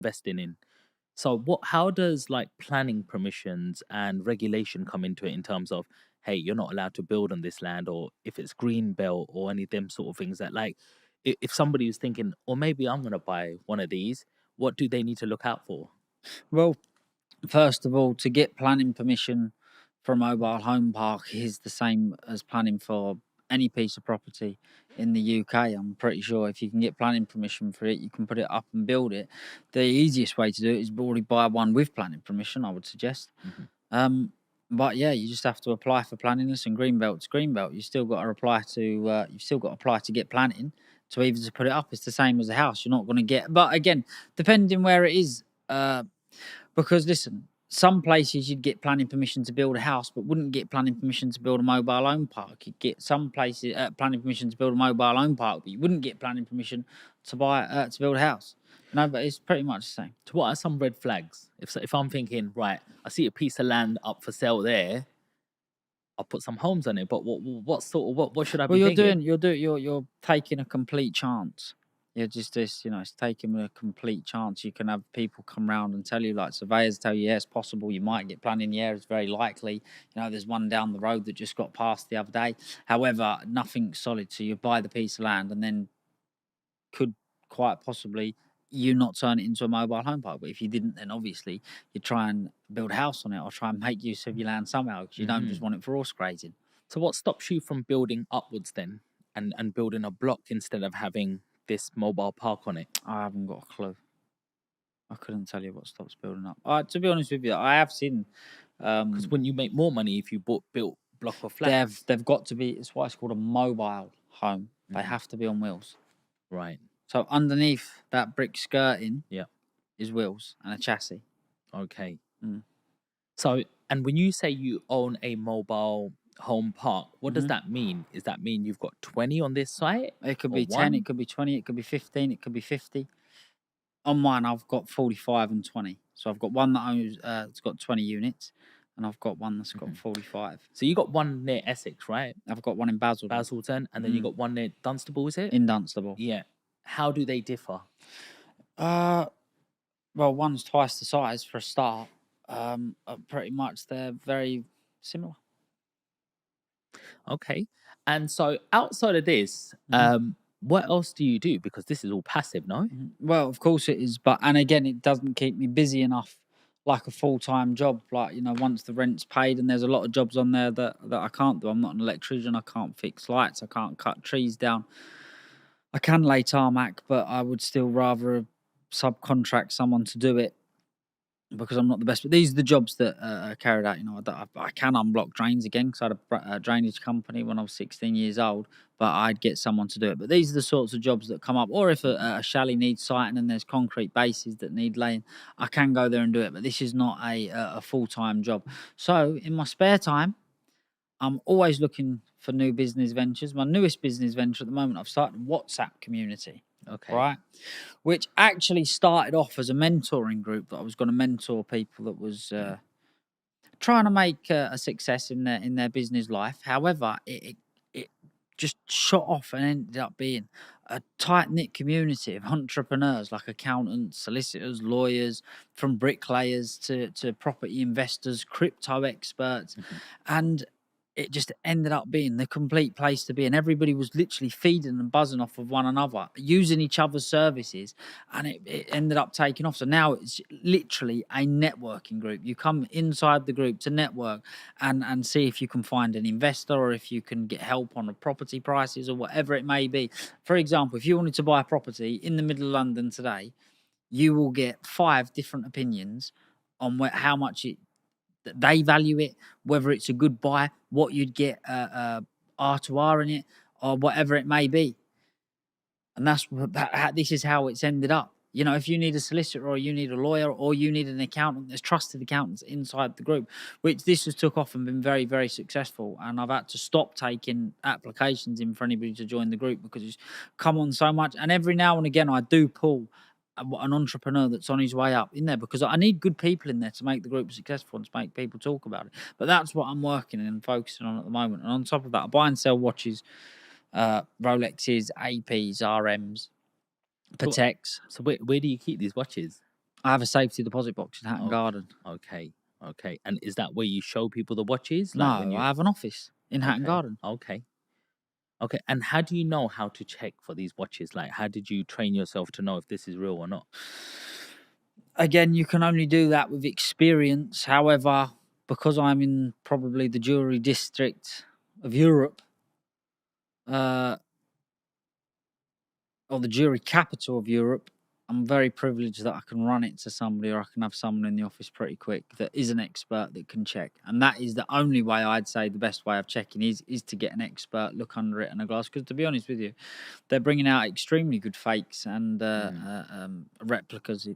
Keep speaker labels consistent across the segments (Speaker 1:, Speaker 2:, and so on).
Speaker 1: investing in. So how does like planning permissions and regulation come into it in terms of, hey, you're not allowed to build on this land, or if it's green belt or any of them sort of things that like, if somebody is thinking, or maybe I'm gonna buy one of these, what do they need to look out for?
Speaker 2: Well, first of all, to get planning permission for a mobile home park is the same as planning for any piece of property in the UK. I'm pretty sure if you can get planning permission for it, you can put it up and build it. The easiest way to do it is already buy one with planning permission, I would suggest.
Speaker 1: Mhm.
Speaker 2: Um, but yeah, you just have to apply for planning. Listen, greenbelt's greenbelt. You still got to apply to. You've still got to apply to get planning to even to put it up. It's the same as a house. You're not going to get. But again, depending where it is, because listen, some places you'd get planning permission to build a house, but wouldn't get planning permission to build a mobile home park. You'd get some places planning permission to build a mobile home park, but you wouldn't get planning permission to build a house. No, but it's pretty much the same.
Speaker 1: So what are some red flags? If I'm thinking, right, I see a piece of land up for sale there, I'll put some homes on it. But what sort of what should I
Speaker 2: Well,
Speaker 1: be thinking?
Speaker 2: you're taking a complete chance. You're just this, it's taking a complete chance. You can have people come round and tell you, like surveyors tell you, yeah, it's possible. You might get planning, yeah, it's very likely. There's one down the road that just got passed the other day. However, nothing solid. So you buy the piece of land and then could quite possibly you not turn it into a mobile home park. But if you didn't, then obviously you try and build a house on it or try and make use of your land somehow because you don't just want it for horse grazing.
Speaker 1: So what stops you from building upwards then, and building a block instead of having this mobile park on it?
Speaker 2: I haven't got a clue. I couldn't tell you what stops building up. To be honest with you, I have seen.
Speaker 1: Because wouldn't you make more money if you built block of flats?
Speaker 2: They've got to be. It's why it's called a mobile home. They have to be on wheels.
Speaker 1: Right.
Speaker 2: So underneath that brick skirting,
Speaker 1: Yeah.
Speaker 2: is wheels and a chassis.
Speaker 1: Okay.
Speaker 2: Mm.
Speaker 1: So, and when you say you own a mobile home park, what does that mean? Does that mean you've got 20 on this site?
Speaker 2: It could
Speaker 1: Or
Speaker 2: be 10,
Speaker 1: one?
Speaker 2: it could be 20, it could be 15, it could be 50. On mine, I've got 45 and 20. So I've got one that owns, it's got 20 units, and I've got one that's got 45.
Speaker 1: So you got one near Essex, right?
Speaker 2: I've got one in
Speaker 1: Basildon, and then you got one near Dunstable, is it?
Speaker 2: in Dunstable.
Speaker 1: Yeah. How do they differ?
Speaker 2: Well, one's twice the size for a start. Pretty much they're very similar.
Speaker 1: Okay. And so outside of this, what else do you do? Because this is all passive, no?
Speaker 2: Well, of course it is, and again, it doesn't keep me busy enough like a full-time job. Like, once the rent's paid, and there's a lot of jobs on there that I can't do. I'm not an electrician. I can't fix lights. I can't cut trees down. I can lay tarmac, but I would still rather subcontract someone to do it because I'm not the best. But these are the jobs that are carried out. I can unblock drains again because I had a drainage company when I was 16 years old, but I'd get someone to do it. But these are the sorts of jobs that come up. Or if a chalet needs siting and there's concrete bases that need laying, I can go there and do it. But this is not a full-time job. So in my spare time, I'm always looking for new business ventures. My newest business venture at the moment, I've started a WhatsApp community.
Speaker 1: Okay.
Speaker 2: Right. Which actually started off as a mentoring group that I was going to mentor people that was trying to make a success in their business life. However, it just shot off and ended up being a tight-knit community of entrepreneurs like accountants, solicitors, lawyers, from bricklayers to property investors, crypto experts. And it just ended up being the complete place to be. And everybody was literally feeding and buzzing off of one another, using each other's services. And it ended up taking off. So now it's literally a networking group. You come inside the group to network and see if you can find an investor or if you can get help on the property prices or whatever it may be. For example, if you wanted to buy a property in the middle of London today, you will get 5 different opinions on how much they value it, whether it's a good buy, what you'd get R2R in it, or whatever it may be. And this is how it's ended up. If you need a solicitor or you need a lawyer or you need an accountant, there's trusted accountants inside the group, which this has took off and been very, very successful. And I've had to stop taking applications in for anybody to join the group because it's come on so much. And every now and again, I do pull an entrepreneur that's on his way up in there because I need good people in there to make the group successful and to make people talk about it. But that's what I'm working and focusing on at the moment. And on top of that, I buy and sell watches, Rolexes, APs, RMs, Pateks.
Speaker 1: So where do you keep these watches?
Speaker 2: I have a safety deposit box in Hatton
Speaker 1: Okay,
Speaker 2: Garden.
Speaker 1: okay, okay. And is that where you show people the watches, like when
Speaker 2: No,
Speaker 1: you?
Speaker 2: I have an office in Hatton
Speaker 1: Okay,
Speaker 2: Garden.
Speaker 1: okay, okay. And how do you know how to check for these watches? Like, how did you train yourself to know if this is real or not?
Speaker 2: Again, you can only do that with experience. However, because I'm in probably the jewelry district of Europe, uh, or the jewelry capital of Europe, I'm very privileged that I can run it to somebody, or I can have someone in the office pretty quick that is an expert that can check. And that is the only way I'd say the best way of checking is to get an expert, look under it and a glass. Because to be honest with you, they're bringing out extremely good fakes and
Speaker 1: Mm,
Speaker 2: replicas.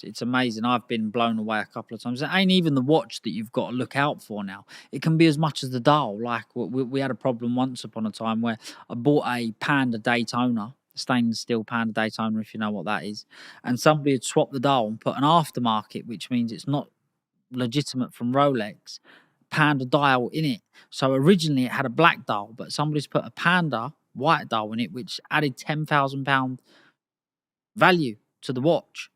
Speaker 2: It's amazing. I've been blown away a couple of times. It ain't even the watch that you've got to look out for now. It can be as much as the dial. Like we had a problem once upon a time where I bought a Panda Daytona, stainless steel Panda Daytona, if you know what that is, and somebody had swapped the dial and put an aftermarket, which means it's not legitimate from Rolex, Panda dial in it. So originally it had a black dial, but somebody's put a Panda white dial in it, which added £10,000 value to the watch.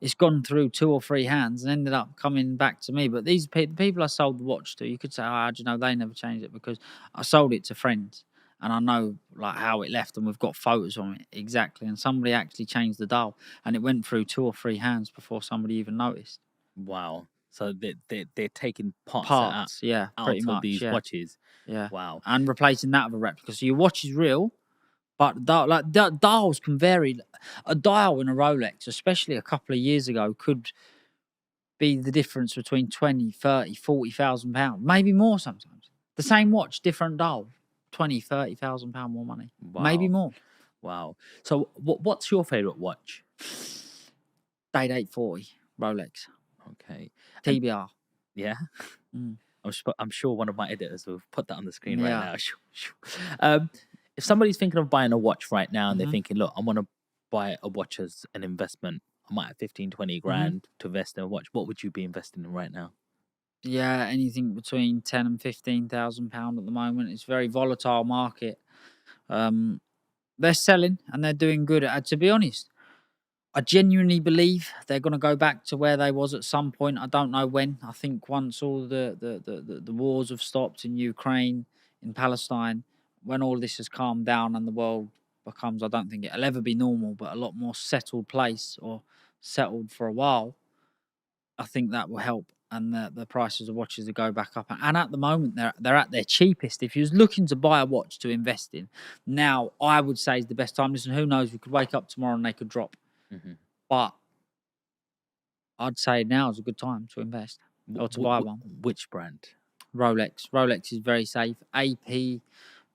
Speaker 2: It's gone through 2 or 3 hands and ended up coming back to me. But these the people I sold the watch to, you could say, "Oh, do you know, they never changed it," because I sold it to friends and I know like how it left, and we've got photos on it exactly. And somebody actually changed the dial, and it went through 2 or 3 hands before somebody even noticed.
Speaker 1: wow. So they're taking parts
Speaker 2: Parts, yeah, pretty
Speaker 1: out of
Speaker 2: much,
Speaker 1: these
Speaker 2: yeah,
Speaker 1: watches.
Speaker 2: yeah,
Speaker 1: Wow.
Speaker 2: and replacing that with a replica. So your watch is real, but dials can vary. A dial in a Rolex, especially a couple of years ago, could be the difference between 20, 30, 40,000 pounds, maybe more sometimes. The same watch, different dial, 20, 30,000 pound more money, maybe
Speaker 1: Wow.
Speaker 2: more.
Speaker 1: Wow. So what's your favorite watch?
Speaker 2: Date 840 Rolex
Speaker 1: Okay. And
Speaker 2: TBR.
Speaker 1: yeah,
Speaker 2: Mm,
Speaker 1: I'm sure one of my editors will put that on the screen right
Speaker 2: yeah.
Speaker 1: now. um, if somebody's thinking of buying a watch right now and they're
Speaker 2: hmm
Speaker 1: thinking, look, I want to buy a watch as an investment. I might have 15, 20
Speaker 2: hmm
Speaker 1: grand to invest in a watch. What would you be investing in right now?
Speaker 2: Yeah, anything between 10 and 15,000 pound at the moment. It's a very volatile market. Um, they're selling and they're doing good. To be honest, I genuinely believe they're going to go back to where they was at some point. I don't know when. I think once all the wars have stopped in Ukraine, in Palestine, when all this has calmed down and the world becomes, I don't think it'll ever be normal, but a lot more settled place or settled for a while. I think that will help, and the prices of watches will go back up. And at the moment, they're at their cheapest. If you was looking to buy a watch to invest in, now I would say is the best time. Listen, who knows? We could wake up tomorrow and they could drop,
Speaker 1: Hmm.
Speaker 2: but I'd say now is a good time to invest or to buy one.
Speaker 1: Which brand?
Speaker 2: Rolex. Rolex is very safe. AP,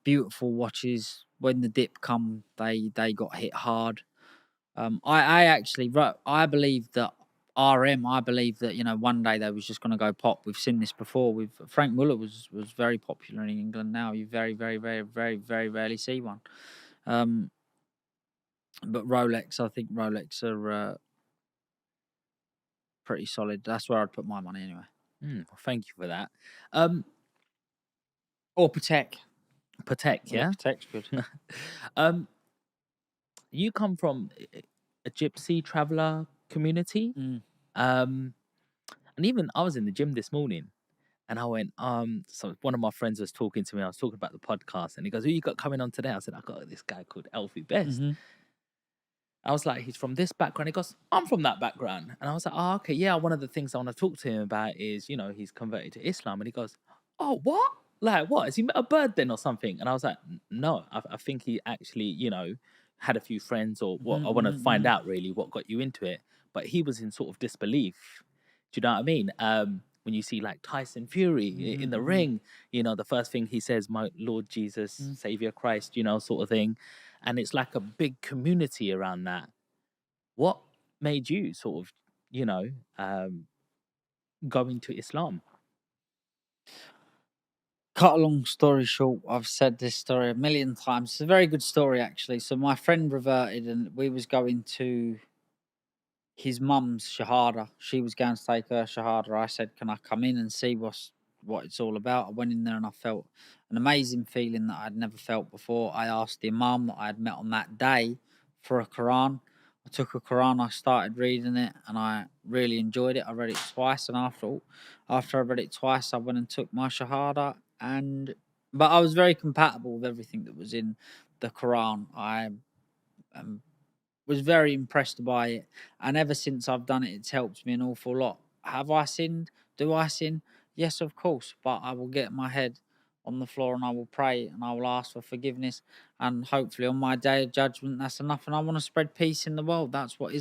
Speaker 2: beautiful watches. When the dip come, they got hit hard. I actually, I believe that RM. I believe that one day they was just going to go pop. We've seen this before. With Frank Muller was very popular in England. Now you very very very very very rarely see one. Um, but Rolex, I think Rolex are pretty solid. That's where I'd put my money anyway.
Speaker 1: Well, thank you for that. Um,
Speaker 2: Or Patek.
Speaker 1: Patek,
Speaker 2: Yeah,
Speaker 1: yeah.
Speaker 2: Patek's good.
Speaker 1: um, you come from a gypsy traveler community.
Speaker 2: Mm.
Speaker 1: Um, and even I was in the gym this morning and I went, so one of my friends was talking to me. I was talking about the podcast and he goes, who you got coming on today? I said, I got this guy called Alfie Best.
Speaker 2: Mhm.
Speaker 1: I was like, he's from this background. He goes, I'm from that background. And I was like, oh, okay, yeah. One of the things I want to talk to him about is, he's converted to Islam. And he goes, oh, what? Like, what? Has he met a bird then or something? And I was like, no, I think he actually, had a few friends or what.
Speaker 2: Mhm,
Speaker 1: I want to
Speaker 2: mhm,
Speaker 1: find
Speaker 2: mhm.
Speaker 1: out really what got you into it. But he was in sort of disbelief. Do you know what I mean? When you see like Tyson Fury
Speaker 2: Mhm,
Speaker 1: in the
Speaker 2: mhm.
Speaker 1: ring, the first thing he says, my Lord Jesus,
Speaker 2: Mm.
Speaker 1: Savior Christ, sort of thing. And it's like a big community around that. What made you sort of, you know, um, go into Islam?
Speaker 2: Cut a long story short, I've said this story a million times. It's a very good story actually. So my friend reverted, and we was going to his mum's shahada. She was going to take her shahada. I said, "Can I come in and see what it's all about?" I went in there and I felt an amazing feeling that I'd never felt before. I asked the imam that I had met on that day for a Quran. I took a Quran, I started reading it, and I really enjoyed it. I read it twice, and after I read it twice, I went and took my Shahada. And but I was very compatible with everything that was in the Quran. I um, was very impressed by it, and ever since I've done it, it's helped me an awful lot. Have I sinned? Do I sin? Yes, of course, but I will get my head on the floor and I will pray and I will ask for forgiveness, and hopefully on my day of judgment, that's enough. And I want to spread peace in the world. That's what